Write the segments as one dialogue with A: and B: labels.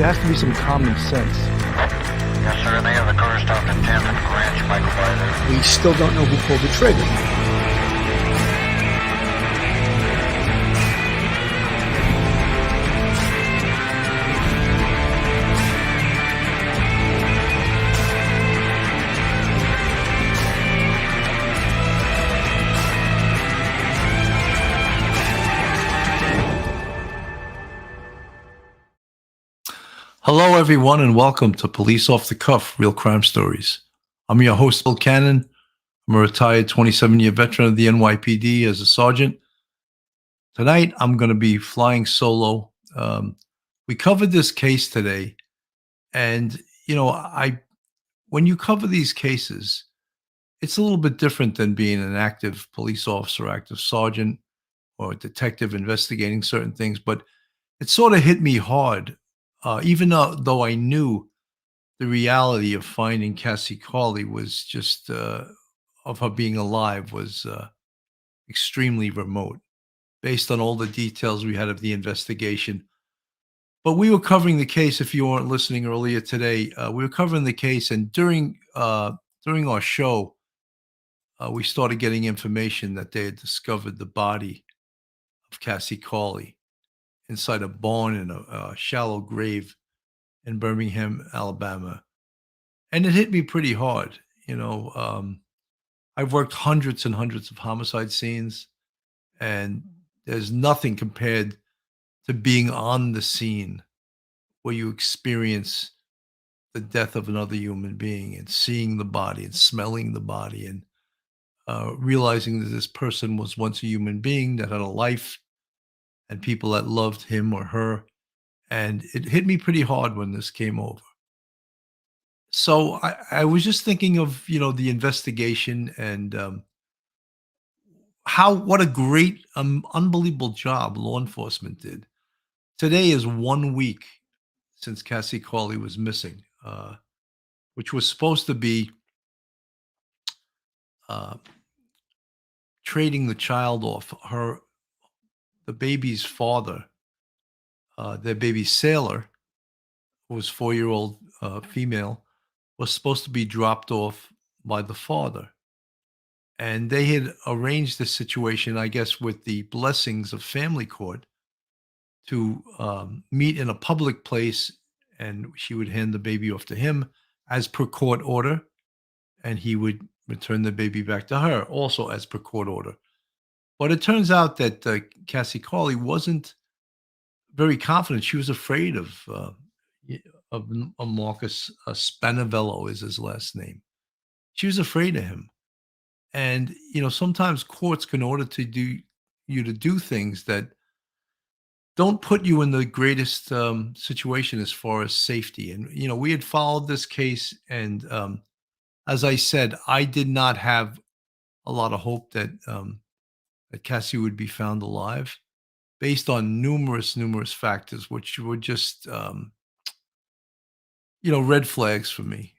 A: There has to be some common sense.
B: Yes, sir. They have the car stopped at 10th and Ranch, Michael by there.
A: We still don't know who pulled the trigger.
C: Hello, everyone, and welcome to Police Off the Cuff Real Crime Stories. I'm your host, Bill Cannon. I'm a retired 27-year veteran of the NYPD as a sergeant. Tonight, I'm going to be flying solo. We covered this case today, and when you cover these cases, it's a little bit different than being an active police officer, active sergeant, or a detective investigating certain things. But it sort of hit me hard. Even though I knew the reality of finding Cassie Carli was just of her being alive was extremely remote, based on all the details we had of the investigation. But we were covering the case. If you weren't listening earlier today, we were covering the case, and during our show, we started getting information that they had discovered the body of Cassie Carli inside a barn in a shallow grave in Birmingham, Alabama. And it hit me pretty hard. I've worked hundreds and hundreds of homicide scenes, and there's nothing compared to being on the scene where you experience the death of another human being and seeing the body and smelling the body and realizing that this person was once a human being that had a life and people that loved him or her. And it hit me pretty hard when this came over. So I was just thinking of, the investigation and what a great, unbelievable job law enforcement did. Today is 1 week since Cassie Carli was missing, which was supposed to be uh, trading the child off. The baby's father, their baby Sailor, who was 4-year-old female, was supposed to be dropped off by the father. And they had arranged the situation, I guess, with the blessings of family court to meet in a public place, and she would hand the baby off to him as per court order, and he would return the baby back to her also as per court order. But it turns out that Cassie Carli wasn't very confident. She was afraid of Marcus Spanavello is his last name. She was afraid of him. And, sometimes courts can order you to do things that don't put you in the greatest situation as far as safety. And, we had followed this case. And as I said, I did not have a lot of hope that Cassie would be found alive based on numerous factors, which were just, red flags for me.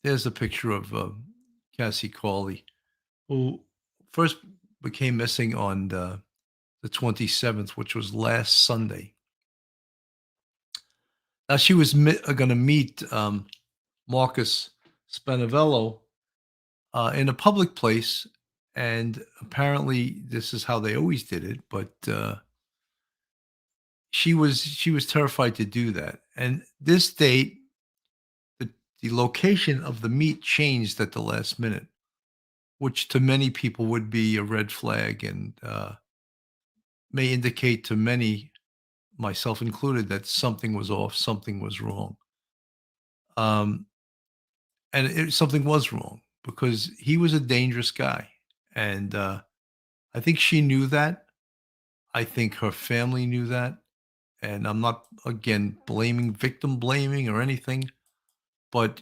C: There's a picture of Cassie Carli, who first became missing on the 27th, which was last Sunday. Now, she was going to meet Marcus Spanavello in a public place, and apparently this is how they always did it, but she was terrified to do that. And this date, the location of the meet changed at the last minute, which to many people would be a red flag and may indicate to many, myself included, that something was off, something was wrong. And something was wrong because he was a dangerous guy. And I think she knew that. I think her family knew that. And I'm not, again, victim blaming or anything. But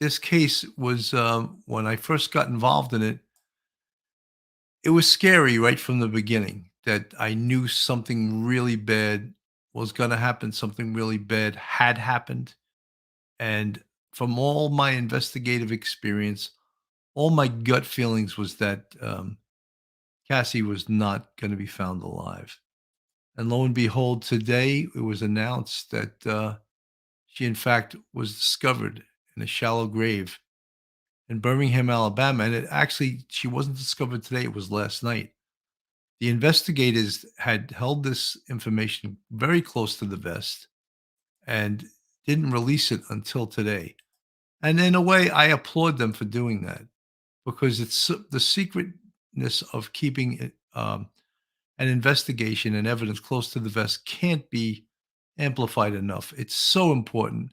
C: this case was, when I first got involved in it, it was scary right from the beginning that I knew something really bad was going to happen. Something really bad had happened. And from all my investigative experience, all my gut feelings was that Cassie was not going to be found alive. And lo and behold, today it was announced that she, in fact, was discovered in a shallow grave in Birmingham, Alabama. And she wasn't discovered today, it was last night. The investigators had held this information very close to the vest and didn't release it until today. And in a way, I applaud them for doing that because it's the secretness of keeping an investigation and evidence close to the vest can't be amplified enough. It's so important.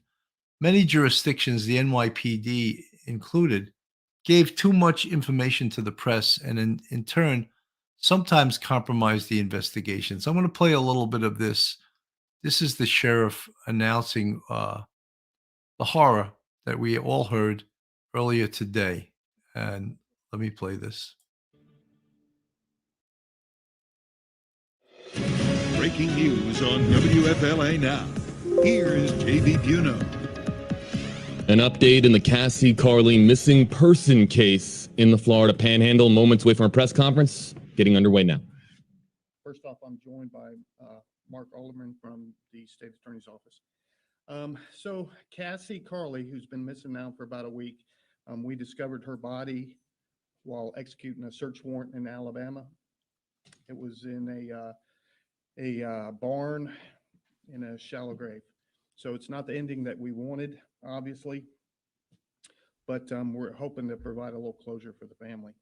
C: Many jurisdictions, the NYPD included, gave too much information to the press and in turn sometimes compromised the investigation. So I'm going to play a little bit of this. This is the sheriff announcing the horror that we all heard earlier today. And let me play this.
D: Breaking news on WFLA Now. Here's JB Buno.
E: An update in the Cassie Carli missing person case in the Florida Panhandle. Moments away from a press conference. Getting underway now.
F: First off, I'm joined by Mark Alderman from the State Attorney's Office. So Cassie Carli, who's been missing now for about a week, we discovered her body while executing a search warrant in Alabama. It was in a barn in a shallow grave. So it's not the ending that we wanted, obviously, but we're hoping to provide a little closure for the family.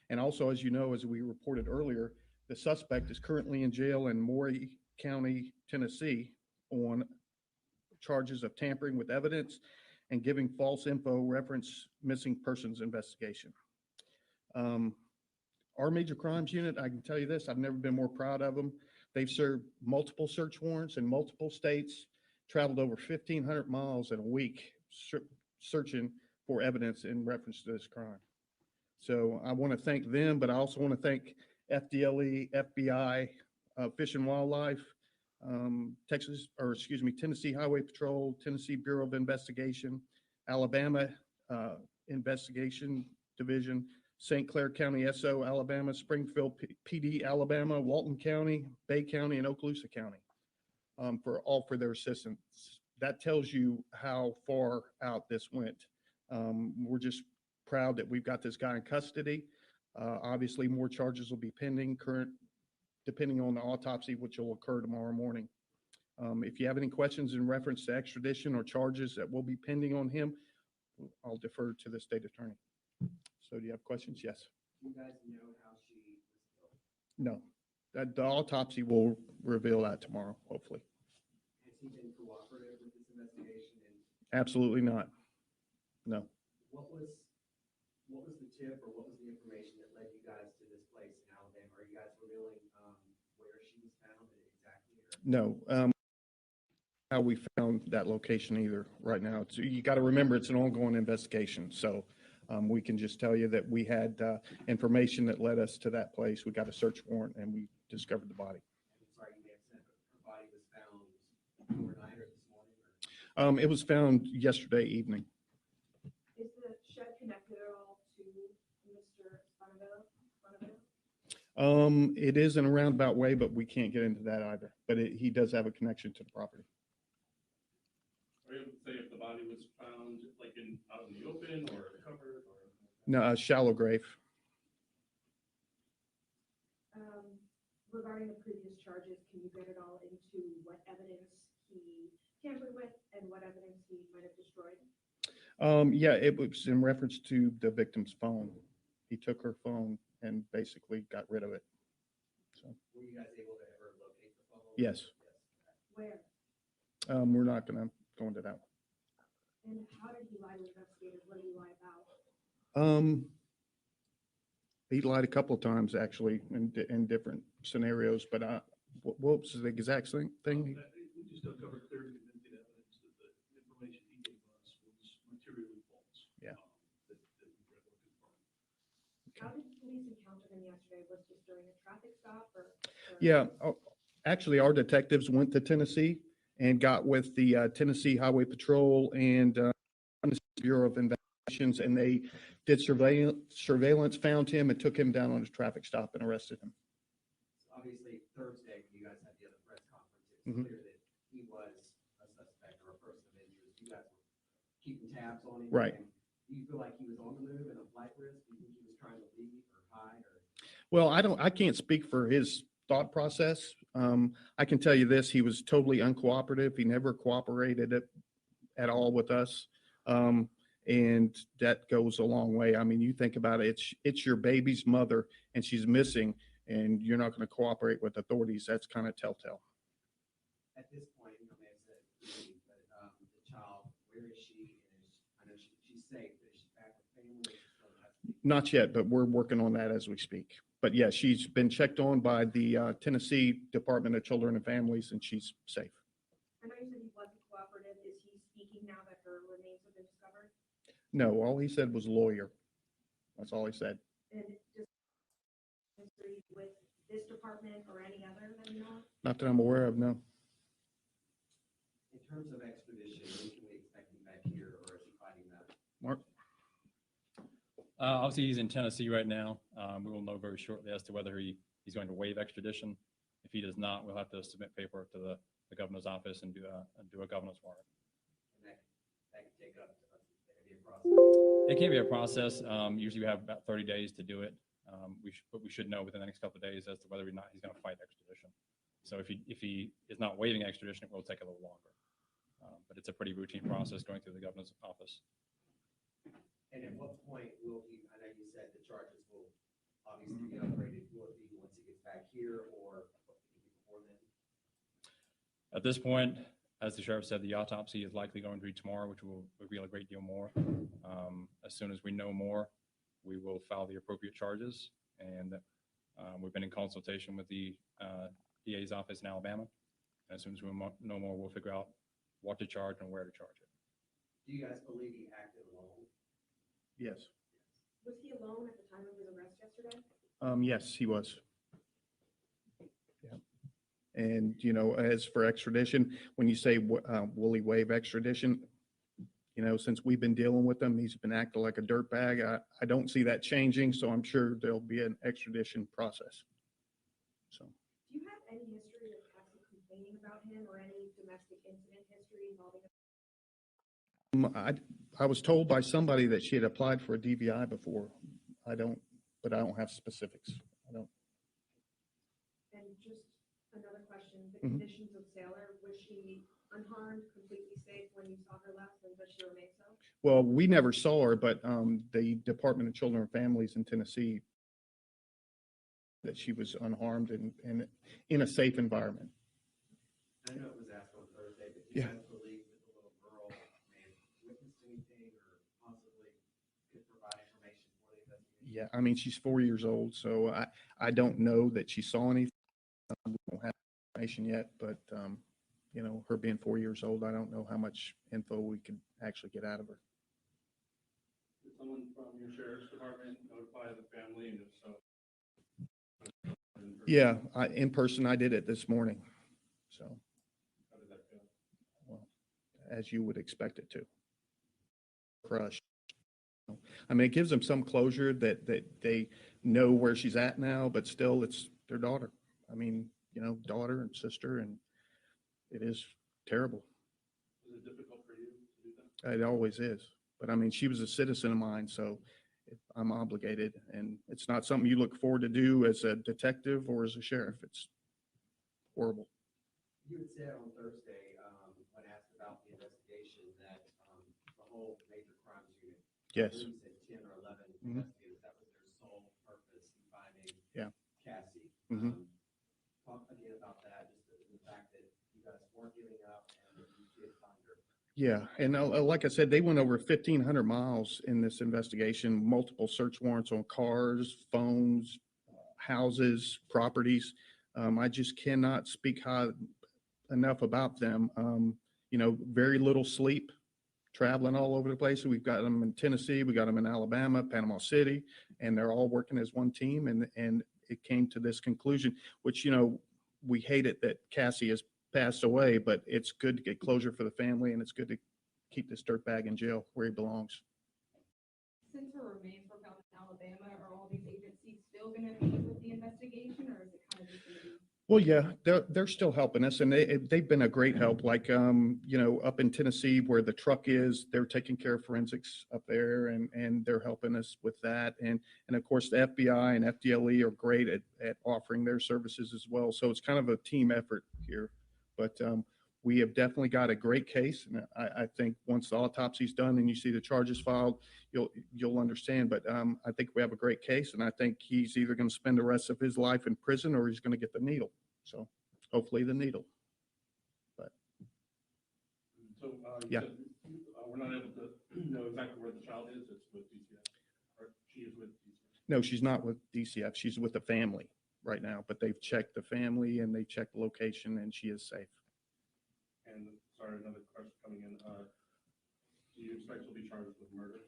F: And also, as you know, as we reported earlier, the suspect is currently in jail in Maury County, Tennessee, on charges of tampering with evidence and giving false info reference missing persons investigation. Our major crimes unit, I can tell you this, I've never been more proud of them. They've served multiple search warrants in multiple states, traveled over 1,500 miles in a week searching for evidence in reference to this crime. So I want to thank them, but I also want to thank FDLE, FBI, Fish and Wildlife, Tennessee Highway Patrol, Tennessee Bureau of Investigation, Alabama Investigation Division, St. Clair County SO, Alabama, Springfield PD, Alabama, Walton County, Bay County, and Okaloosa County for their assistance. That tells you how far out this went. We're just proud that we've got this guy in custody. Obviously, more charges will be pending, depending on the autopsy, which will occur tomorrow morning. If you have any questions in reference to extradition or charges that will be pending on him, I'll defer to the state attorney. So do you have questions? Yes.
G: Do you guys know how she was killed?
F: No. The autopsy will reveal that tomorrow, hopefully.
G: Has he been cooperative with this investigation?
F: Absolutely not. No.
G: What was the tip or what was the information that led you guys to this place in Alabama? Are you guys revealing where she was found exactly?
F: No. How we found that location either right now. So you got to remember it's an ongoing investigation. So we can just tell you that we had information that led us to that place. We got a search warrant and we discovered the body.
G: I'm sorry, you may have said her body was found overnight or this morning? Or?
F: It was found yesterday evening.
H: Is the shed connected at all to Mr. Spanaville?
F: It is in a roundabout way, but we can't get into that either. But he does have a connection to the property.
I: Are you able to say if the body was found like out in the open or covered or?
F: No, a shallow grave.
H: Regarding the previous charges, can you get it all into what evidence he tampered with and what evidence he might have destroyed?
F: Yeah, it was in reference to the victim's phone. He took her phone and basically got rid of it. So.
G: Were you guys able to ever locate the phone?
F: Yes.
H: Where?
F: We're not going to go into that one.
H: And how did he lie to investigators? What did he lie about?
F: He lied a couple of times actually in different scenarios, but what was the exact thing?
I: We just uncovered clear and convincing evidence that the information he gave us was materially false.
F: Yeah.
H: How did police encounter him yesterday? Was this during a traffic stop or?
F: Yeah, actually our detectives went to Tennessee and got with the Tennessee Highway Patrol and Bureau of Investigations, and they did surveillance, found him, and took him down on his traffic stop and arrested him.
G: obviously Thursday, when you guys had the other press conference, it was
F: Mhm.
G: clear that he was a suspect or a person of interest. You guys were keeping tabs on him.
F: Right.
G: And do you feel like he was on the move and a flight risk? Do you think he was trying to leave or hide or?
F: Well, I can't speak for his thought process. I can tell you this, he was totally uncooperative. He never cooperated at all with us. And that goes a long way. I mean, you think about it, it's your baby's mother and she's missing and you're not going to cooperate with authorities. That's kind of telltale.
G: At this point, you know, may have said, leave, but the child, where is she? And I know she's safe, but is she back with family? Or is she still in custody?
F: Not yet, but we're working on that as we speak. But yeah, she's been checked on by the Tennessee Department of Children and Families and she's safe.
H: I know you said he wasn't cooperative. Is he speaking now that her remains have been discovered?
F: No, all he said was lawyer. That's all he said.
H: And just history with this department or any other that you know of?
F: Not that I'm aware of, no.
G: In terms of extradition, when can we expect him back here or is he fighting that?
F: Mark?
J: Obviously, he's in Tennessee right now. We will know very shortly as to whether he's going to waive extradition. If he does not, we'll have to submit paperwork to the governor's office and do a governor's warrant.
G: And that could take up, that could be a process.
J: It can be a process. Usually we have about 30 days to do it. But we should know within the next couple of days as to whether or not he's going to fight extradition. So if he is not waiving extradition, it will take a little longer. But it's a pretty routine process going through the governor's office.
G: And at what point will he, I know you said the charges will obviously be upgraded. Will it be once he gets back here or before then?
J: At this point, as the sheriff said, the autopsy is likely going to be tomorrow, which will reveal a great deal more. As soon as we know more, we will file the appropriate charges. And we've been in consultation with the DA's office in Alabama. And as soon as we know more, we'll figure out what to charge and where to charge it.
G: Do you guys believe he acted alone?
F: Yes.
H: Was he alone at the time of his arrest yesterday?
F: Yes, he was. Yeah. And, you know, as for extradition, when you say, will he waive extradition? You know, since we've been dealing with him, he's been acting like a dirtbag. I don't see that changing, so I'm sure there'll be an extradition process. So.
H: Do you have any history of Cassie complaining about him or any domestic incident history involving him?
F: I was told by somebody that she had applied for a DVI before. But I don't have specifics. I don't.
H: And just another question, the
F: Mhm.
H: conditions of Sailor, was she unharmed, completely safe when you saw her last, and does she remain so?
F: Well, we never saw her, but the Department of Children and Families in Tennessee that she was unharmed and in a safe environment.
G: I know it was asked on Thursday, but do you
F: Yeah.
G: guys believe that the little girl may have witnessed anything or possibly could provide information for the investigation?
F: Yeah, I mean, she's 4 years old, so I don't know that she saw anything. We don't have information yet, but you know, her being 4 years old, I don't know how much info we could actually get out of her.
I: Did someone from your sheriff's department notify the family, and if so?
F: Yeah, in person, I did it this morning. So,
I: How did that go?
F: well, as you would expect it to. Crushed. I mean, it gives them some closure that they know where she's at now, but still it's their daughter. I mean, you know, daughter and sister, and it is terrible.
I: Was it difficult for you to do that?
F: It always is. But I mean, she was a citizen of mine, so I'm obligated, and it's not something you look forward to do as a detective or as a sheriff. It's horrible.
G: You had said on Thursday, when asked about the investigation, that the whole major crimes unit,
F: Yes.
G: I believe you said 10 or 11
F: Mhm.
G: investigators, that was their sole purpose in finding
F: Yeah.
G: Cassie.
F: Mhm.
G: Talk again about that, just the fact that you guys weren't giving up and that you did find her.
F: Yeah, and like I said, they went over 1,500 miles in this investigation, multiple search warrants on cars, phones, houses, properties. I just cannot speak high enough about them. You know, very little sleep, traveling all over the place. We've got them in Tennessee, we got them in Alabama, Panama City, and they're all working as one team. And it came to this conclusion, which, you know, we hate it that Cassie has passed away, but it's good to get closure for the family, and it's good to keep this dirtbag in jail where he belongs.
K: Since her remains were found in Alabama, are all these agencies still going to be with the investigation, or is it kind of just going to be
F: Well, yeah, they're still helping us, and they've been a great help. Like, up in Tennessee where the truck is, they're taking care of forensics up there, and they're helping us with that. And of course, the FBI and FDLE are great at offering their services as well. So it's kind of a team effort here. But we have definitely got a great case, and I think once the autopsy's done and you see the charges filed, you'll understand. But I think we have a great case, and I think he's either going to spend the rest of his life in prison or he's going to get the needle. So hopefully the needle. But
I: So,
F: Yeah.
I: We're not able to know exactly where the child is. It's with DCF, or she is with DCF.
F: no, she's not with DCF. She's with the family right now, but they've checked the family and they checked the location and she is safe.
I: And sorry, another question coming in. Do you expect she'll be charged with murder?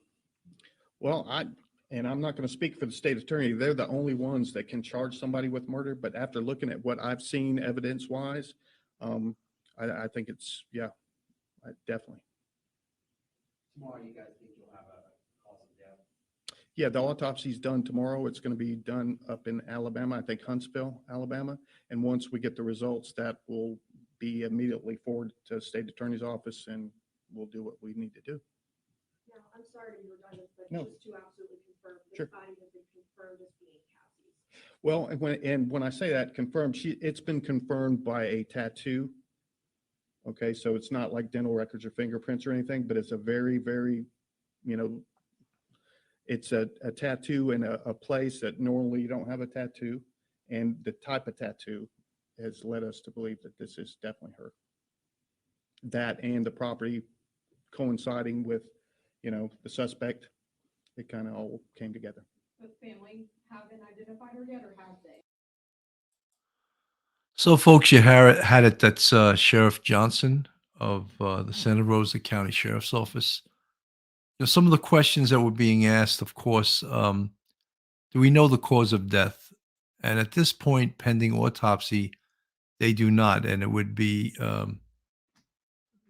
F: Well, I'm not going to speak for the state attorney. They're the only ones that can charge somebody with murder. But after looking at what I've seen evidence wise, I think it's, definitely.
G: Tomorrow, you guys think you'll have a cause of death?
F: Yeah, the autopsy's done tomorrow. It's going to be done up in Alabama, I think Huntsville, Alabama. And once we get the results, that will be immediately forwarded to the state attorney's office and we'll do what we need to do.
H: Now, I'm sorry to be redundant, but
F: No.
H: just to absolutely confirm,
F: Sure.
H: this body has been confirmed as being Cassie's.
F: Well, and when I say that confirmed, it's been confirmed by a tattoo. Okay, so it's not like dental records or fingerprints or anything, but it's a very, very, it's a tattoo in a place that normally you don't have a tattoo. And the type of tattoo has led us to believe that this is definitely her. That and the property coinciding with, the suspect, it kind of all came together.
K: The family haven't identified her yet, or have they?
C: So, folks, you had it. That's Sheriff Johnson of the Santa Rosa County Sheriff's Office. Some of the questions that were being asked, of course, do we know the cause of death? And at this point, pending autopsy, they do not. And it would be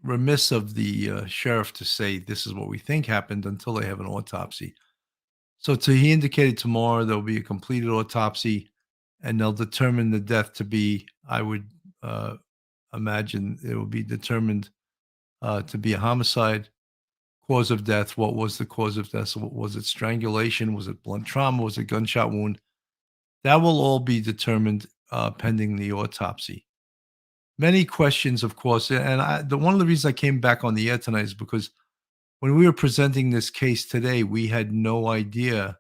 C: remiss of the sheriff to say this is what we think happened until they have an autopsy. So he indicated tomorrow there'll be a completed autopsy and they'll determine the death to be, I would imagine it will be determined to be a homicide. Cause of death, what was the cause of death? So was it strangulation? Was it blunt trauma? Was it gunshot wound? That will all be determined pending the autopsy. Many questions, of course, and one of the reasons I came back on the air tonight is because when we were presenting this case today, we had no idea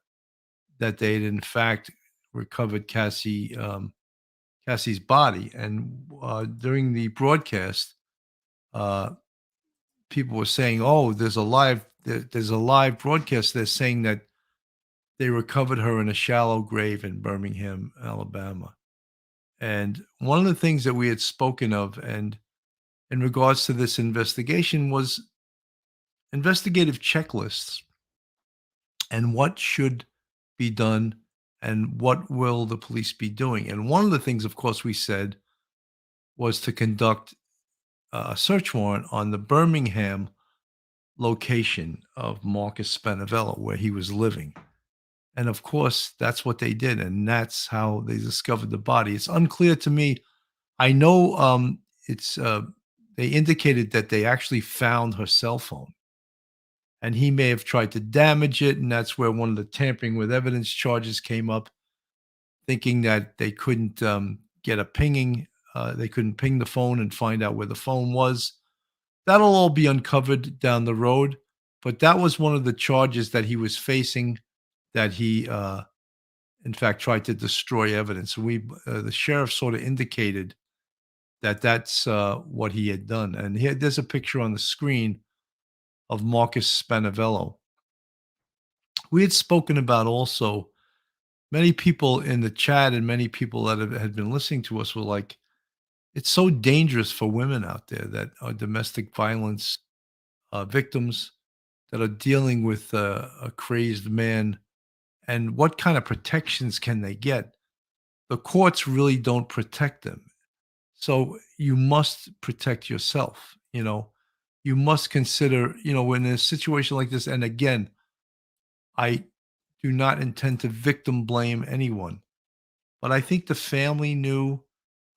C: that they had in fact recovered Cassie's body. And during the broadcast, people were saying, "Oh, there's a live broadcast. They're saying that they recovered her in a shallow grave in Birmingham, Alabama." And one of the things that we had spoken of, and in regards to this investigation, was investigative checklists and what should be done and what will the police be doing. And one of the things, of course, we said was to conduct a search warrant on the Birmingham location of Marcus Spanavello, where he was living. And of course, that's what they did. And that's how they discovered the body. It's unclear to me. I know they indicated that they actually found her cell phone. And he may have tried to damage it. And that's where one of the tampering with evidence charges came up, thinking that they couldn't get a pinging. They couldn't ping the phone and find out where the phone was. That'll all be uncovered down the road. But that was one of the charges that he was facing, that he, in fact, tried to destroy evidence. The sheriff sort of indicated that that's what he had done. And there's a picture on the screen of Marcus Spanavello. We had spoken about also, many people in the chat and many people that had been listening to us were like, it's so dangerous for women out there that are domestic violence victims, that are dealing with a crazed man. And what kind of protections can they get? The courts really don't protect them. So you must protect yourself. You must consider, when in a situation like this, and again, I do not intend to victim blame anyone, but I think the family knew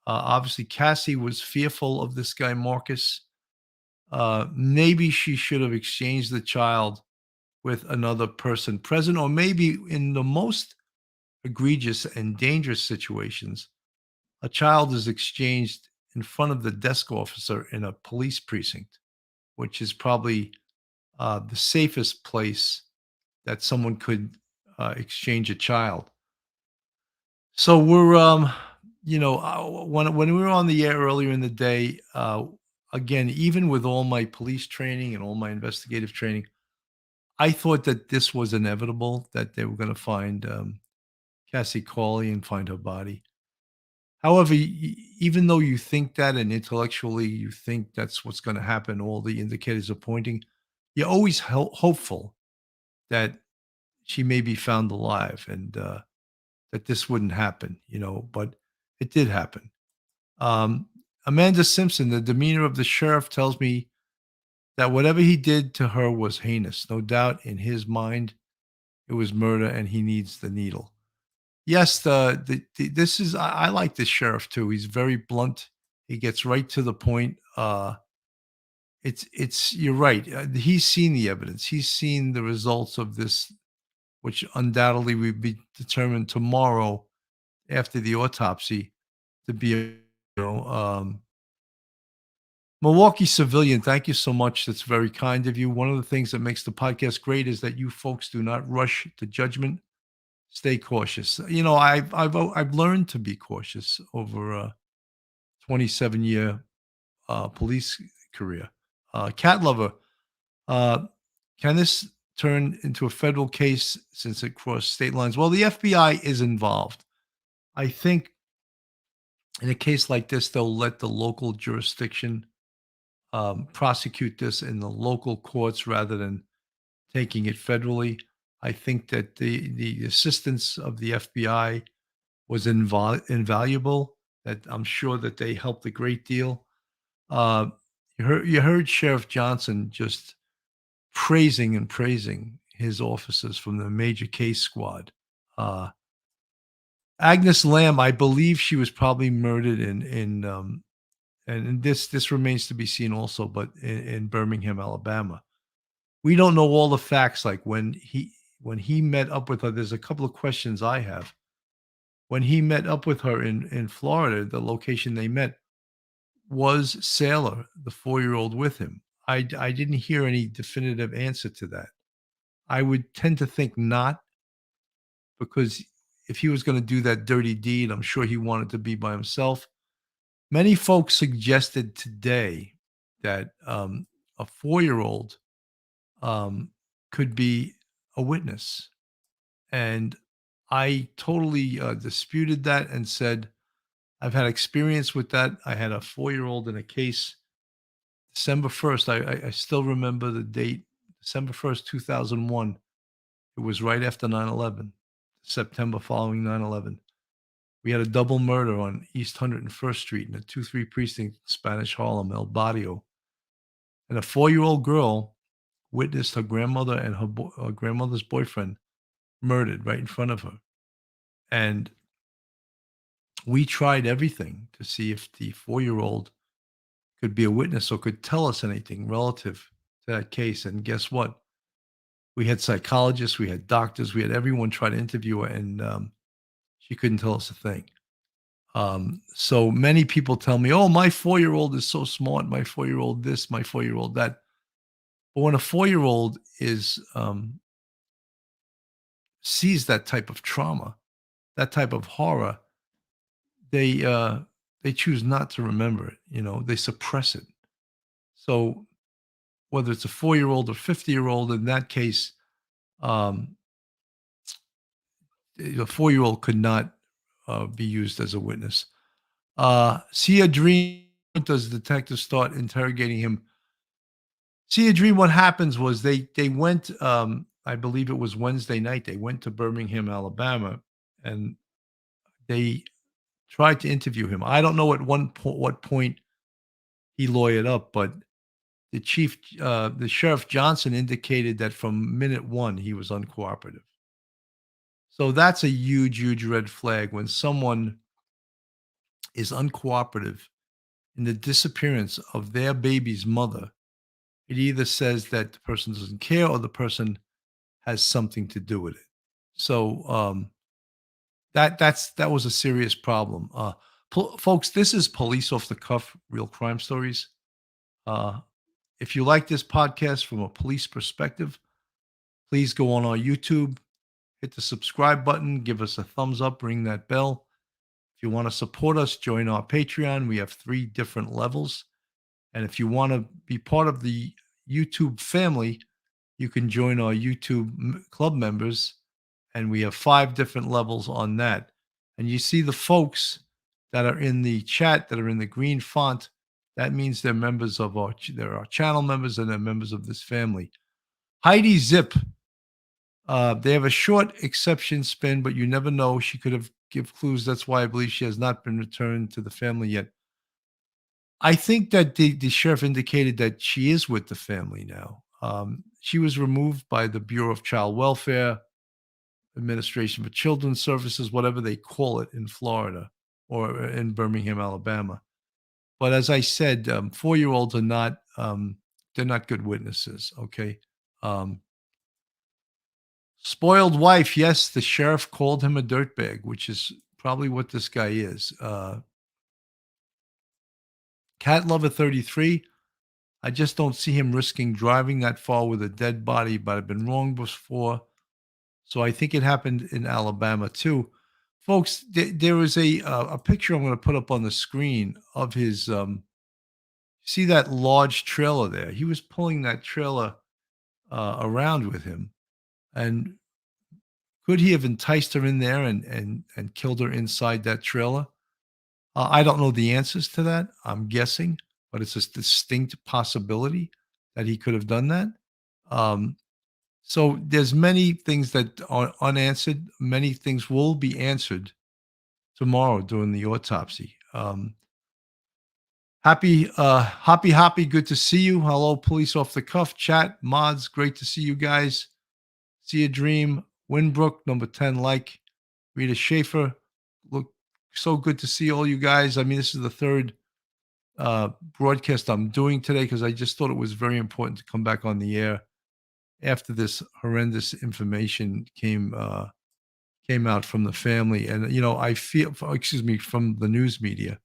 C: Obviously, Cassie was fearful of this guy, Marcus. Maybe she should have exchanged the child with another person present, or maybe in the most egregious and dangerous situations, a child is exchanged in front of the desk officer in a police precinct, which is probably the safest place that someone could exchange a child. So we're, when we were on the air earlier in the day, again, even with all my police training and all my investigative training, I thought that this was inevitable, that they were going to find Cassie Carli and find her body. However, even though you think that and intellectually you think that's what's going to happen, all the indicators are pointing, you're always hopeful that she may be found alive and that this wouldn't happen, but it did happen. Um, Amanda Simpson, the demeanor of the sheriff tells me that whatever he did to her was heinous. No doubt in his mind, it was murder and he needs the needle. Yes, this is, I like this sheriff too. He's very blunt. He gets right to the point. You're right. He's seen the evidence. He's seen the results of this, which undoubtedly will be determined tomorrow after the autopsy to be, Milwaukee civilian. Thank you so much. That's very kind of you. One of the things that makes the podcast great is that you folks do not rush to judgment. Stay cautious. I've learned to be cautious over a 27-year police career. Cat lover. Can this turn into a federal case since it crossed state lines? Well, the FBI is involved. I think in a case like this, they'll let the local jurisdiction prosecute this in the local courts rather than taking it federally. I think that the assistance of the FBI was invaluable. That I'm sure that they helped a great deal. You heard Sheriff Johnson just praising his officers from the major case squad. Agnes Lamb, I believe she was probably murdered and this remains to be seen also, but in Birmingham, Alabama. We don't know all the facts. Like when he met up with her, there's a couple of questions I have. When he met up with her in Florida, the location they met, was Sailor, the 4-year-old, with him? I didn't hear any definitive answer to that. I would tend to think not, because if he was going to do that dirty deed, I'm sure he wanted to be by himself. Many folks suggested today that a 4-year-old could be a witness. And I totally disputed that and said, I've had experience with that. I had a 4-year-old in a case, December 1st. I still remember the date, December 1st, 2001. It was right after 9/11, September following 9/11. We had a double murder on East 101st Street in the 2-3 precinct, Spanish Harlem, El Barrio. And a 4-year-old girl witnessed her grandmother and her grandmother's boyfriend murdered right in front of her. And we tried everything to see if the 4-year-old could be a witness or could tell us anything relative to that case. And guess what? We had psychologists, we had doctors, we had everyone try to interview her, and she couldn't tell us a thing. So many people tell me, oh, my 4-year-old is so smart, my 4-year-old this, my 4-year-old that. But when a 4-year-old is sees that type of trauma, that type of horror, they choose not to remember it. They suppress it. So whether it's a 4-year-old or 50-year-old, in that case, the 4-year-old could not be used as a witness. See a dream. Does the detective start interrogating him? See a dream. What happens was they went. I believe it was Wednesday night. They went to Birmingham, Alabama, and they tried to interview him. I don't know at what point he lawyered up, but the Sheriff Johnson indicated that from minute one he was uncooperative. So that's a huge, huge red flag when someone is uncooperative in the disappearance of their baby's mother, it either says that the person doesn't care or the person has something to do with it. So that was a serious problem. Folks, this is Police Off the Cuff, Real Crime Stories. If you like this podcast from a police perspective, please go on our YouTube, hit the subscribe button, give us a thumbs up, ring that bell. If you want to support us, join our Patreon. We have 3 different levels. And if you want to be part of the YouTube family, you can join our YouTube club members. And we have 5 different levels on that. And you see the folks that are in the chat that are in the green font. That means they're members of they're our channel members and they're members of this family. Heidi Zip. They have a short exception spin, but you never know. She could have give clues. That's why I believe she has not been returned to the family yet. I think that the sheriff indicated that she is with the family now. She was removed by the Bureau of Child Welfare, Administration for Children's Services, whatever they call it in Florida or in Birmingham, Alabama. But as I said, 4-year-olds are not, they're not good witnesses. Okay. Spoiled wife. Yes, the sheriff called him a dirtbag, which is probably what this guy is. Cat Lover 33. I just don't see him risking driving that far with a dead body, but I've been wrong before. So I think it happened in Alabama too. Folks, there is a picture I'm going to put up on the screen of his, see that large trailer there? He was pulling that trailer around with him. And could he have enticed her in there and killed her inside that trailer? I don't know the answers to that. I'm guessing, but it's a distinct possibility that he could have done that. So there's many things that are unanswered. Many things will be answered tomorrow during the autopsy. Happy. Good to see you. Hello, Police Off the Cuff chat mods. Great to see you guys. See a Dream. Winbrook, number 10, like. Rita Schaefer. Look, so good to see all you guys. I mean, this is the 3rd broadcast I'm doing today because I just thought it was very important to come back on the air after this horrendous information came out from the family. And, I feel, from the news media.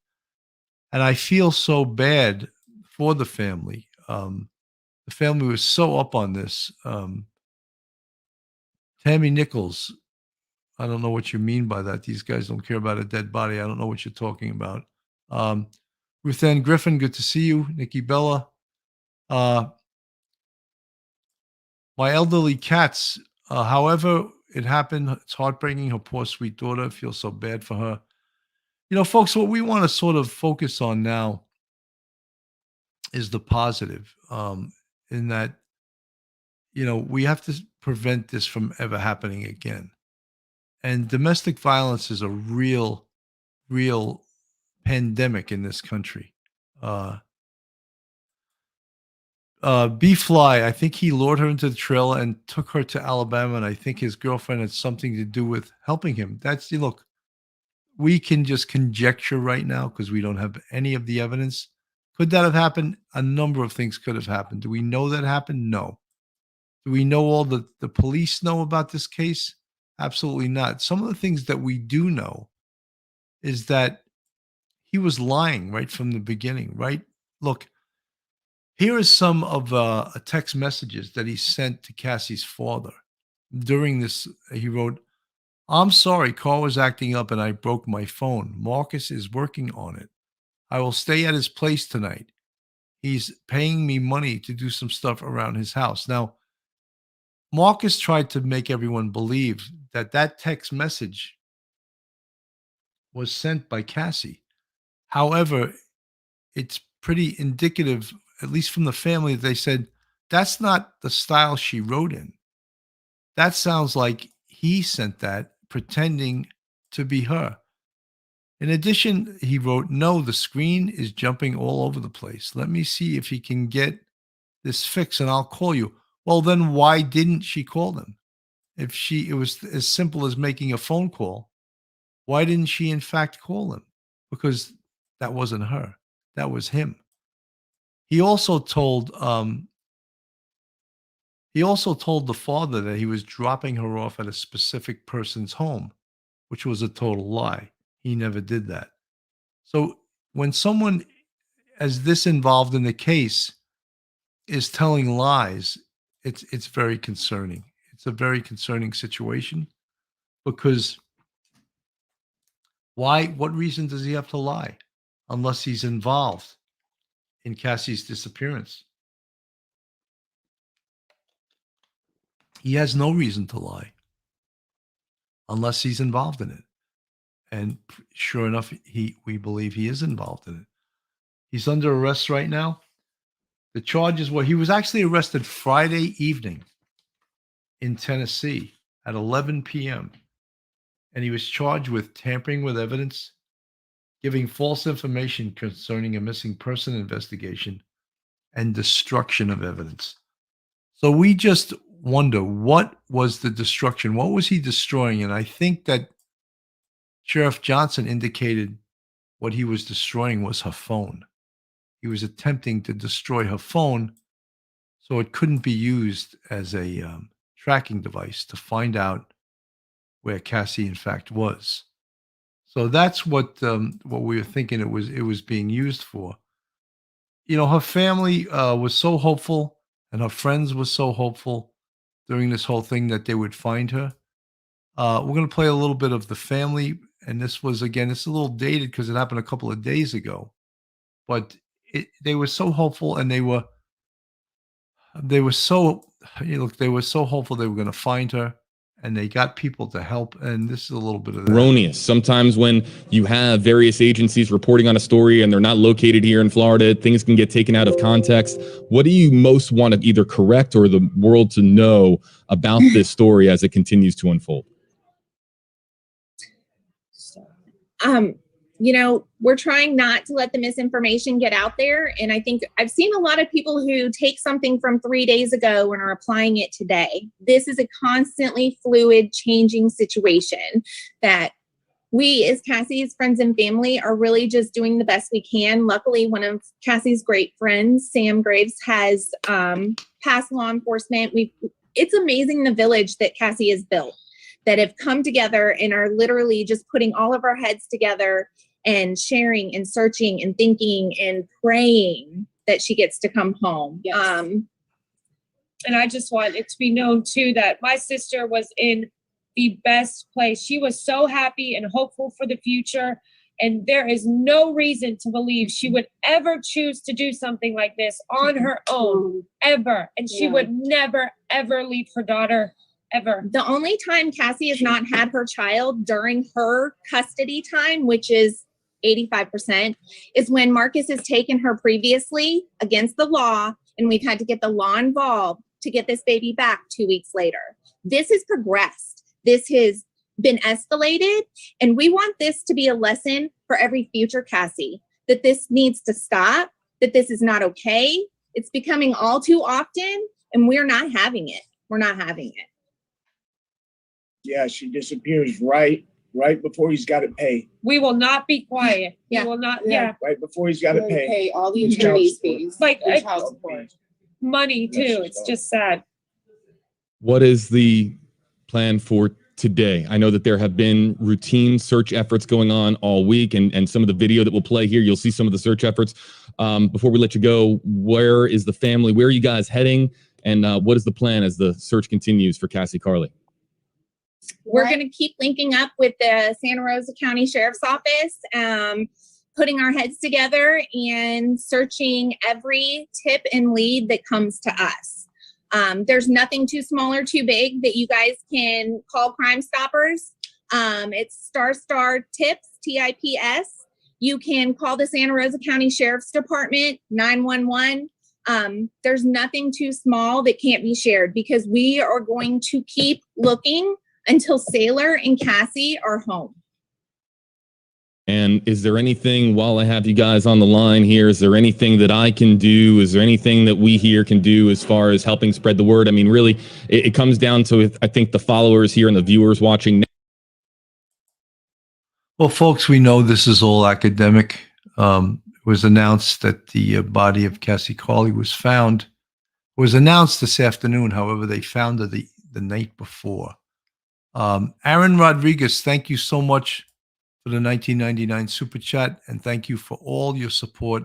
C: And I feel so bad for the family. The family was so up on this. Tammy Nichols, I don't know what you mean by that. These guys don't care about a dead body. I don't know what you're talking about. Ruth Ann Griffin, good to see you. Nikki Bella. My elderly cats, however it happened, it's heartbreaking. Her poor sweet daughter, I feel so bad for her. Folks, what we want to sort of focus on now is the positive, in that, we have to prevent this from ever happening again. And domestic violence is a real pandemic in this country. B-Fly, I think he lured her into the trailer and took her to Alabama, and I think his girlfriend had something to do with helping him. Look, we can just conjecture right now because we don't have any of the evidence. Could that have happened? A number of things could have happened. Do we know that happened? No. Do we know all the police know about this case? Absolutely not. Some of the things that we do know is that he was lying right from the beginning, right? Look, here is some of text messages that he sent to Cassie's father. During this, he wrote, "I'm sorry, Carl was acting up and I broke my phone. Marcus is working on it. I will stay at his place tonight. He's paying me money to do some stuff around his house." Now, Marcus tried to make everyone believe that text message was sent by Cassie. However, it's pretty indicative, at least from the family, they said, that's not the style she wrote in. That sounds like he sent that pretending to be her. In addition, he wrote, "No, the screen is jumping all over the place. Let me see if he can get this fixed and I'll call you." Well, then why didn't she call them? If it was as simple as making a phone call, why didn't she in fact call him? Because that wasn't her. That was him. He also told the father that he was dropping her off at a specific person's home, which was a total lie. He never did that. So when someone as this involved in the case is telling lies, it's very concerning. It's a very concerning situation because what reason does he have to lie unless he's involved in Cassie's disappearance? He has no reason to lie unless he's involved in it. And sure enough, we believe he is involved in it. He's under arrest right now. The charges were he was actually arrested Friday evening in Tennessee at 11 p.m. And he was charged with tampering with evidence, giving false information concerning a missing person investigation, and destruction of evidence. So we just wonder, what was the destruction? What was he destroying? And I think that Sheriff Johnson indicated what he was destroying was her phone. He was attempting to destroy her phone so it couldn't be used as a tracking device to find out where Cassie in fact was. So that's what we were thinking it was being used for. You know, her family was so hopeful, and her friends were so hopeful during this whole thing that they would find her. We're going to play a little bit of the family, and this was, again, it's a little dated because it happened a couple of days ago, but they were so hopeful, and they were so, they were so hopeful they were going to find her, and they got people to help. And this is a little bit of that.
E: Erroneous. Sometimes when you have various agencies reporting on a story and they're not located here in Florida, things can get taken out of context. What do you most want to either correct or the world to know about this story as it continues to unfold?
L: You know, we're trying not to let the misinformation get out there. And I think I've seen a lot of people who take something from 3 days ago and are applying it today. This is a constantly fluid, changing situation that we, as Cassie's friends and family, are really just doing the best we can. Luckily, one of Cassie's great friends, Sam Graves, has passed law enforcement. It's amazing the village that Cassie has built, that have come together and are literally just putting all of our heads together and sharing and searching and thinking and praying that she gets to come home.
K: Yes. And I just want it to be known too that my sister was in the best place. She was so happy and hopeful for the future. And there is no reason to believe she would ever choose to do something like this on her own, ever. And she would never, ever leave her daughter, ever.
L: The only time Cassie has not had her child during her custody time, which is 85%, is when Marcus has taken her previously against the law, and we've had to get the law involved to get this baby back 2 weeks later. This has progressed. This has been escalated, and we want this to be a lesson for every future Cassie, that this needs to stop, that this is not okay. It's becoming all too often, and we're not having it. We're not having it.
M: Yeah, she disappears right before he's got to pay.
K: We will not be quiet. We will not. Yeah.
M: Right before he's got to pay
K: all the
M: attorney's
K: fees. Like money too. It's just sad.
E: What is the plan for today? I know that there have been routine search efforts going on all week, and some of the video that we'll play here, you'll see some of the search efforts. Before we let you go, where is the family? Where are you guys heading? And what is the plan as the search continues for Cassie Carli?
L: We're going to keep linking up with the Santa Rosa County Sheriff's Office, putting our heads together and searching every tip and lead that comes to us. There's nothing too small or too big that you guys can call Crime Stoppers. It's ** tips, TIPS. You can call the Santa Rosa County Sheriff's Department, 911. There's nothing too small that can't be shared, because we are going to keep looking until Sailor and Cassie are home.
E: And is there anything, while I have you guys on the line here, is there anything that I can do? Is there anything that we here can do as far as helping spread the word? I mean, really, it comes down to, I think, the followers here and the viewers watching.
C: Well, folks, we know this is all academic. It was announced that the body of Cassie Carli was found. It was announced this afternoon. However, they found her the night before. Aaron Rodriguez, thank you so much for the 1999 super chat, and thank you for all your support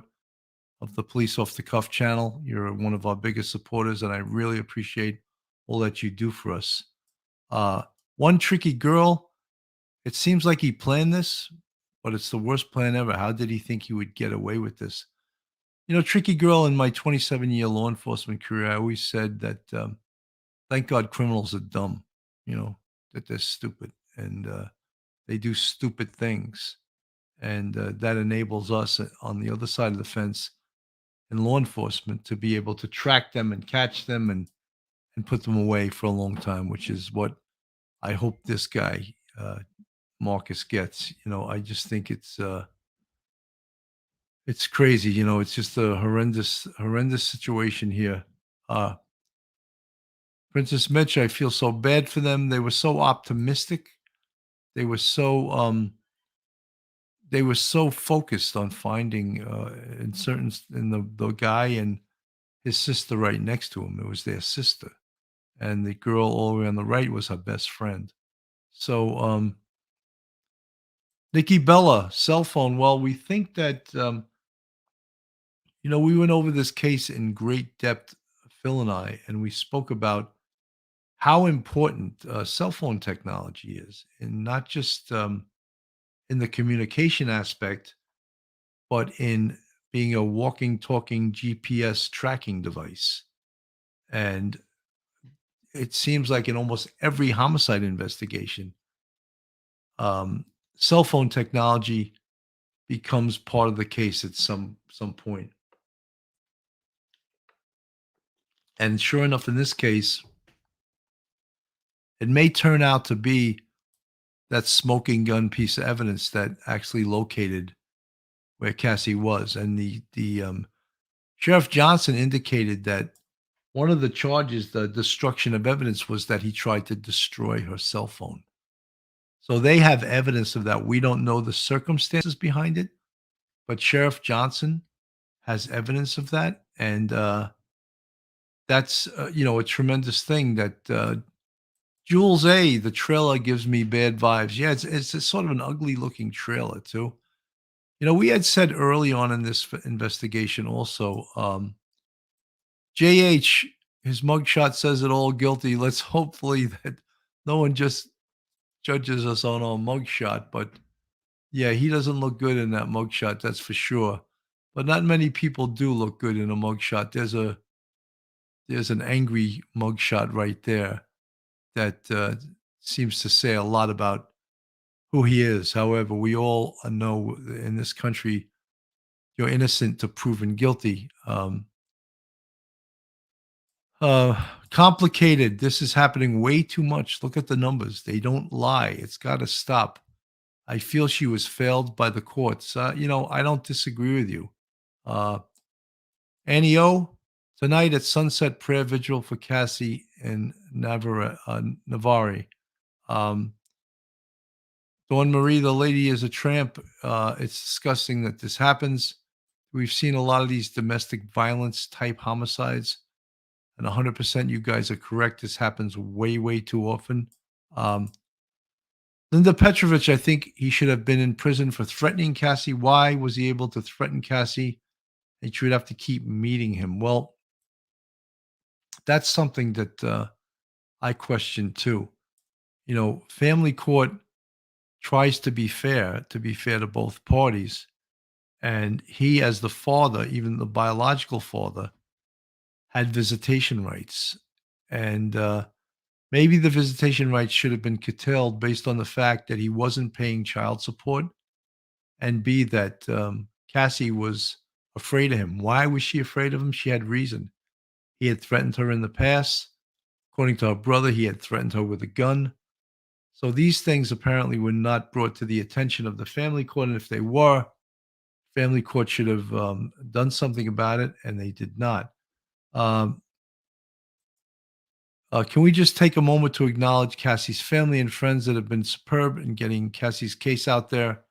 C: of the Police Off the Cuff channel. You're one of our biggest supporters, and I really appreciate all that you do for us. One Tricky Girl, it seems like he planned this, but it's the worst plan ever. How did he think he would get away with this? You know, Tricky Girl, in my 27-year law enforcement career, I always said that thank God criminals are dumb, that they're stupid and they do stupid things. And that enables us on the other side of the fence in law enforcement to be able to track them and catch them and put them away for a long time, which is what I hope this guy, Marcus, gets. I just think it's crazy. It's just a horrendous situation here. Princess Mitch, I feel so bad for them. They were so optimistic. They were so focused on finding in the guy and his sister right next to him. It was their sister, and the girl all the way on the right was her best friend. So Nikki Bella, cell phone. Well, we think that we went over this case in great depth, Phil and I, and we spoke about how important cell phone technology is, and not just in the communication aspect, but in being a walking, talking GPS tracking device. And it seems like in almost every homicide investigation, cell phone technology becomes part of the case at some point. And sure enough, in this case, it may turn out to be that smoking gun piece of evidence that actually located where Cassie was. And the Sheriff Johnson indicated that one of the charges, the destruction of evidence, was that he tried to destroy her cell phone. So they have evidence of that. We don't know the circumstances behind it, but Sheriff Johnson has evidence of that. And that's, a tremendous thing that Jules A., the trailer gives me bad vibes. Yeah, it's a sort of an ugly looking trailer too. We had said early on in this investigation also, JH, his mugshot says it all, guilty. Let's hopefully that no one just judges us on our mugshot. But yeah, he doesn't look good in that mugshot, that's for sure. But not many people do look good in a mugshot. There's an angry mugshot right there that seems to say a lot about who he is. However, we all know in this country, you're innocent to proven guilty. Complicated. This is happening way too much. Look at the numbers. They don't lie. It's got to stop. I feel she was failed by the courts. I don't disagree with you. Annie O, tonight at sunset prayer vigil for Cassie and Navari. Dawn Marie, the lady is a tramp. It's disgusting that this happens. We've seen a lot of these domestic violence type homicides, and 100% you guys are correct. This happens way, way too often. Linda Petrovich, I think he should have been in prison for threatening Cassie. Why was he able to threaten Cassie? And she would have to keep meeting him. Well, that's something that I question too. Family court tries to be fair to both parties. And he, as the father, even the biological father, had visitation rights. And maybe the visitation rights should have been curtailed based on the fact that he wasn't paying child support, and B, that Cassie was afraid of him. Why was she afraid of him? She had reason. He had threatened her in the past. According to her brother, he had threatened her with a gun. So these things apparently were not brought to the attention of the family court. And if they were, family court should have done something about it, and they did not. Can we just take a moment to acknowledge Cassie's family and friends that have been superb in getting Cassie's case out there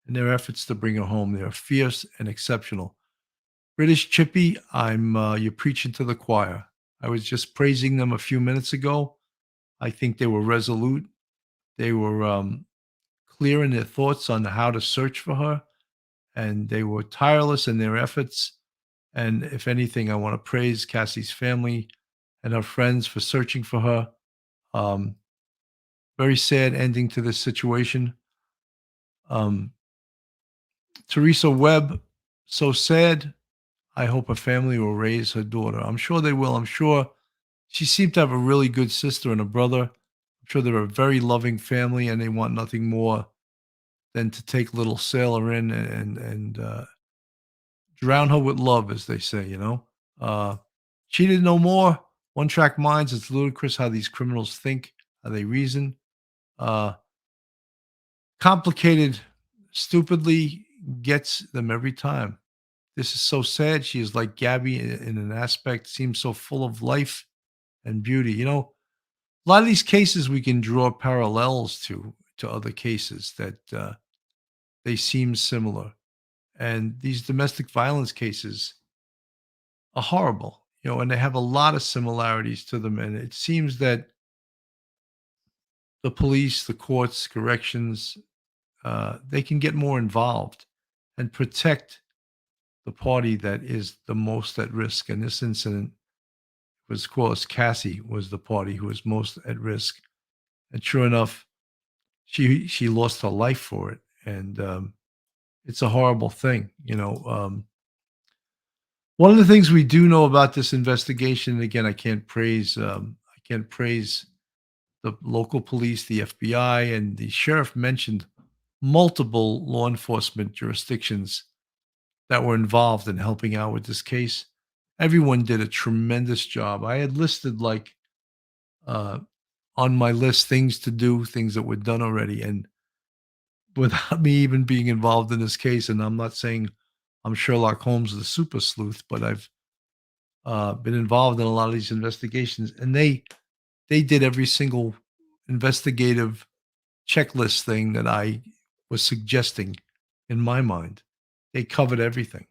C: in their efforts to bring her home. They are fierce and exceptional. British Chippy, you're preaching to the choir. I was just praising them a few minutes ago. I think they were resolute. They were clear in their thoughts on how to search for her, and they were tireless in their efforts. And if anything, I want to praise Cassie's family and her friends for searching for her. Very sad ending to this situation. Teresa Webb, so sad. I hope her family will raise her daughter. I'm sure they will. I'm sure she seemed to have a really good sister and a brother. I'm sure they're a very loving family, and they want nothing more than to take little Sailor in and drown her with love, as they say. Cheated no more. One track minds. It's ludicrous how these criminals think, how they reason. Complicated, stupidly gets them every time. This is so sad. She is like Gabby in an aspect, seems so full of life and beauty. A lot of these cases we can draw parallels to other cases that they seem similar. And these domestic violence cases are horrible, and they have a lot of similarities to them. And it seems that the police, the courts, corrections, they can get more involved and protect the party that is the most at risk. In this incident, was, of course, Cassie was the party who was most at risk. And sure enough, she lost her life for it. And it's a horrible thing. One of the things we do know about this investigation, and again, I can't praise the local police, the FBI, and the sheriff mentioned multiple law enforcement jurisdictions that were involved in helping out with this case. Everyone did a tremendous job. I had listed on my list things to do, things that were done already. And without me even being involved in this case, and I'm not saying I'm Sherlock Holmes, the super sleuth, but I've been involved in a lot of these investigations, and they did every single investigative checklist thing that I was suggesting in my mind. They covered everything.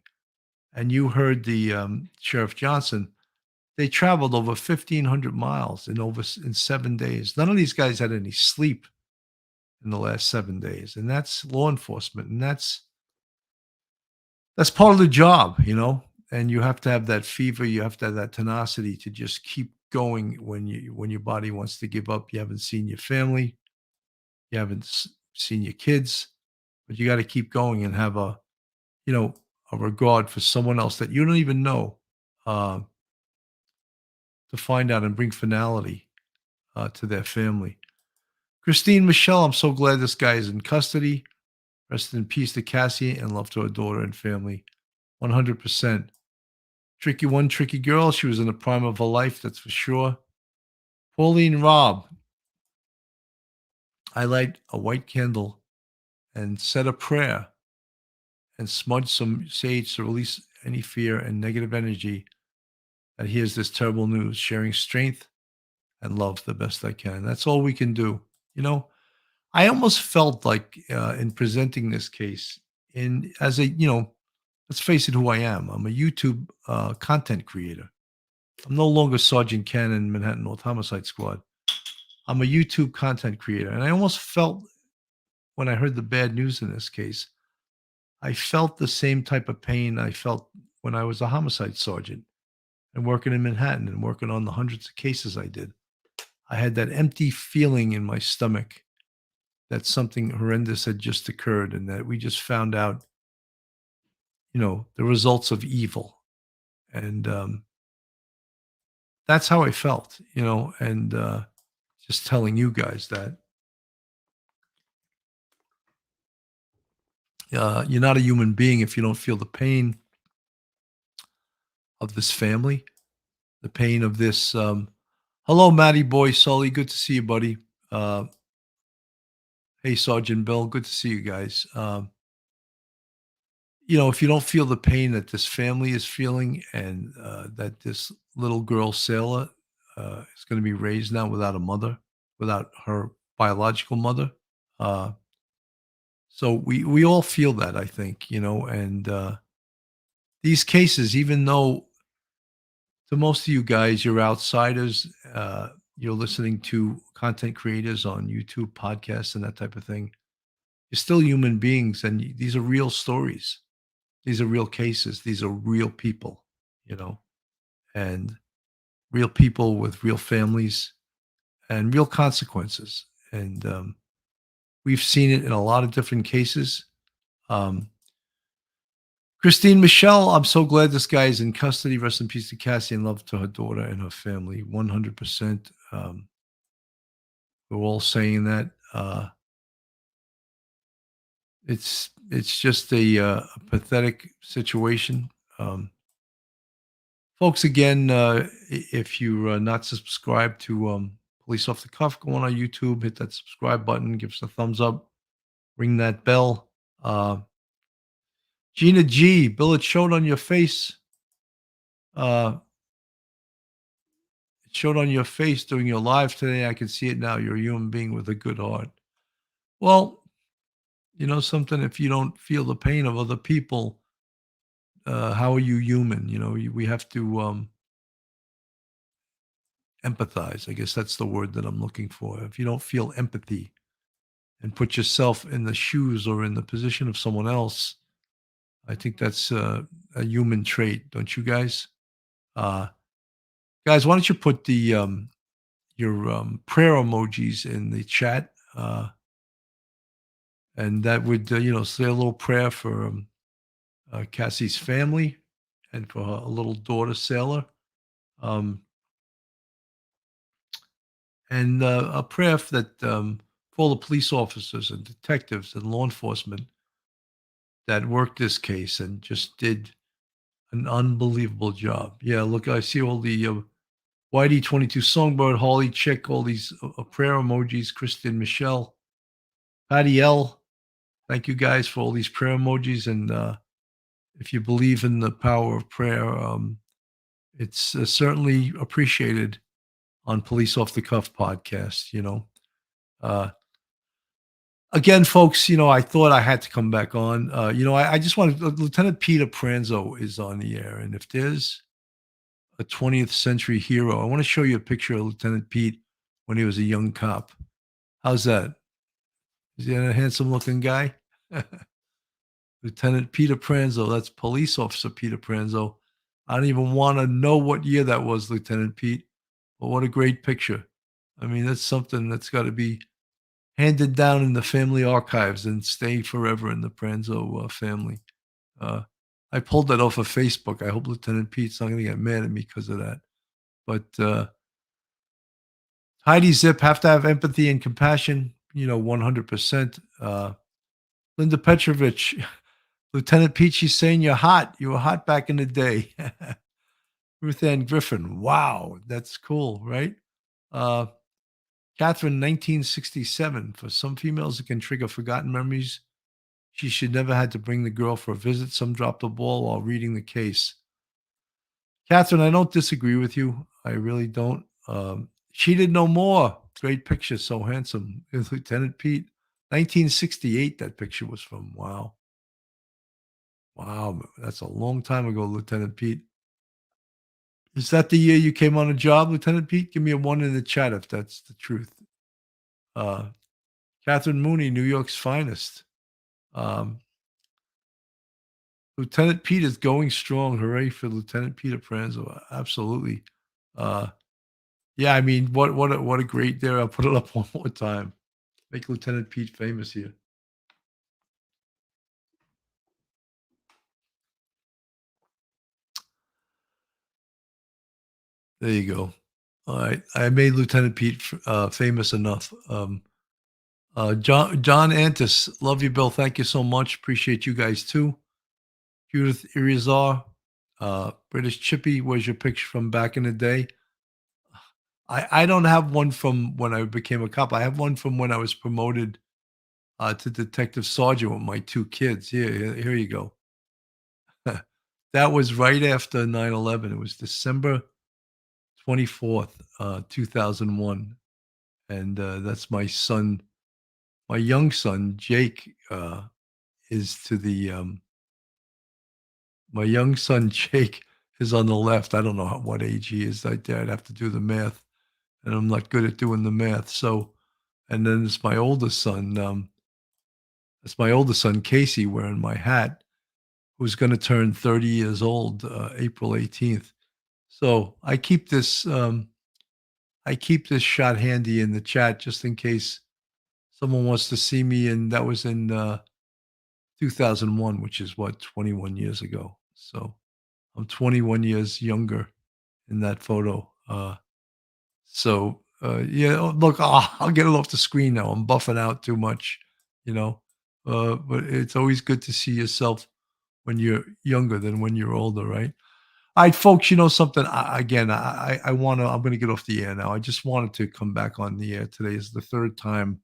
C: And you heard the Sheriff Johnson. They traveled over 1,500 miles in 7 days. None of these guys had any sleep in the last 7 days, and that's law enforcement, and that's part of the job, And you have to have that fever, you have to have that tenacity to just keep going when your body wants to give up. You haven't seen your family, you haven't seen your kids, but you got to keep going and have a regard for someone else that you don't even know, to find out and bring finality to their family. Christine Michelle, I'm so glad this guy is in custody. Rest in peace to Cassie, and love to her daughter and family. 100%. Tricky girl. She was in the prime of her life, that's for sure. Pauline Robb, I light a white candle and said a prayer and smudge some sage to release any fear and negative energy that hears this terrible news, sharing strength and love the best I can. That's all we can do. I almost felt like in presenting this case, let's face it, who I am. I'm a YouTube content creator. I'm no longer Sergeant Ken in Manhattan North Homicide Squad. I'm a YouTube content creator. And I almost felt, when I heard the bad news in this case, I felt the same type of pain I felt when I was a homicide sergeant and working in Manhattan and working on the hundreds of cases I did. I had that empty feeling in my stomach that something horrendous had just occurred, and that we just found out, the results of evil. And that's how I felt, and just telling you guys that you're not a human being if you don't feel the pain of this family, the pain of this. Hello, Matty Boy Sully. Good to see you, buddy. Hey, Sergeant Bill. Good to see you guys. If you don't feel the pain that this family is feeling, and that this little girl, Sailor, is going to be raised now without a mother, without her biological mother, So we all feel that, I think, and these cases, even though to most of you guys, you're outsiders, you're listening to content creators on YouTube, podcasts, and that type of thing. You're still human beings, and these are real stories. These are real cases. These are real people, and real people with real families and real consequences. And we've seen it in a lot of different cases. Um, Christine Michelle, I'm so glad this guy is in custody. Rest in peace to Cassie, and love to her daughter and her family. 100%. We're all saying that. It's just a pathetic situation. Folks, again, if you're not subscribed to Police Off the Cuff, go on our YouTube, hit that subscribe button, give us a thumbs up, ring that bell. Gina G, Bill, it showed on your face. It showed on your face during your live today. I can see it now. You're a human being with a good heart. Well, you know something, if you don't feel the pain of other people, how are you human? We have to empathize. I guess that's the word that I'm looking for. If you don't feel empathy and put yourself in the shoes or in the position of someone else, I think that's a human trait, don't you guys? Guys, why don't you put your prayer emojis in the chat, and that would say a little prayer for Cassie's family and for her little daughter Sailor, and a prayer for all the police officers and detectives and law enforcement that worked this case and just did an unbelievable job. Yeah, look, I see all the YD22 Songbird, Holly Chick, all these prayer emojis, Kristen, Michelle, Patty L. Thank you guys for all these prayer emojis. And if you believe in the power of prayer, it's certainly appreciated on Police Off the Cuff podcast. Again, folks, I thought I had to come back on. I just wanted Lieutenant Peter Pranzo is on the air, and if there's a 20th century hero, I want to show you a picture of Lieutenant Pete when he was a young cop. How's that? Is he a handsome looking guy? Lieutenant Peter Pranzo. That's Police Officer Peter Pranzo. I don't even want to know what year that was, Lieutenant Pete. But what a great picture. I mean, that's something that's got to be handed down in the family archives and stay forever in the Pranzo family. I pulled that off of Facebook. I hope Lieutenant Pete's not going to get mad at me because of that. But Heidi Zip, have to have empathy and compassion, 100%. Linda Petrovich, Lieutenant Pete, she's saying you're hot. You were hot back in the day. Ruth Ann Griffin, wow, that's cool, right? Catherine, 1967. For some females, it can trigger forgotten memories. She should never had to bring the girl for a visit. Some dropped the ball while reading the case. Catherine, I don't disagree with you. I really don't. She did no more. Great picture. So handsome. Lieutenant Pete. 1968, that picture was from. Wow. Wow. That's a long time ago, Lieutenant Pete. Is that the year you came on a job, Lieutenant Pete? Give me a 1 in the chat if that's the truth. Catherine Mooney, New York's finest. Lieutenant Pete is going strong. Hooray for Lieutenant Peter Pranzo. Absolutely. Yeah, I mean, what a great there. I'll put it up one more time. Make Lieutenant Pete famous here. There you go. All right. I made Lieutenant Pete famous enough. John Antis, love you, Bill. Thank you so much. Appreciate you guys too. Judith Irizar, British Chippy, where's your picture from back in the day? I don't have one from when I became a cop. I have one from when I was promoted to detective sergeant with my 2 kids. Here you go. That was right after 9/11. It was December 24th, 2001. And that's my son, my young son Jake is to the my young son Jake is on the left. I don't know what age he is. I'd have to do the math, and I'm not good at doing the math. So, and then it's my oldest son. It's my oldest son Casey wearing my hat, who's going to turn 30 years old April 18th. So I keep this shot handy in the chat just in case someone wants to see me. And that was in 2001, which is what, 21 years ago. So I'm 21 years younger in that photo. Yeah, look, I'll get it off the screen now. I'm buffing out too much, you know. But it's always good to see yourself when you're younger than when you're older, right? All right, folks, you know something? I'm going to get off the air now. I just wanted to come back on the air today. Is the third time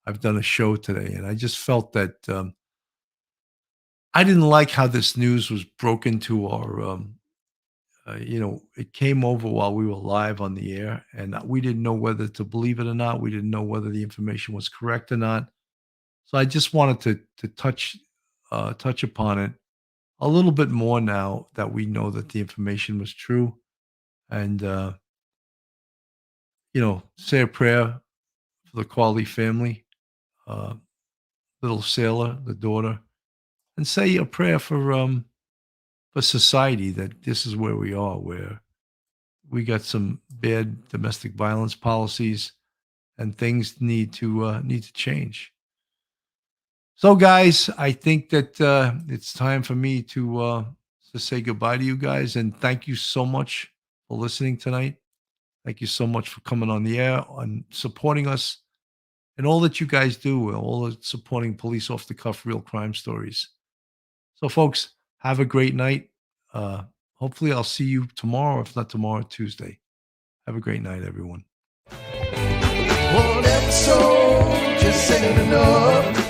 C: I've done a show today. And I just felt that I didn't like how this news was broken to our, it came over while we were live on the air, and we didn't know whether to believe it or not. We didn't know whether the information was correct or not. So I just wanted to touch upon it a little bit more now that we know that the information was true, and say a prayer for the Carli family, little Sailor, the daughter, and say a prayer for society, that this is where we are, where we got some bad domestic violence policies, and things need to change. So, guys, I think that it's time for me to say goodbye to you guys, and thank you so much for listening tonight. Thank you so much for coming on the air and supporting us, and all that you guys do, all the supporting police off the cuff, real crime stories. So, folks, have a great night. Hopefully, I'll see you tomorrow. If not tomorrow, Tuesday. Have a great night, everyone.
N: One episode just ain't enough.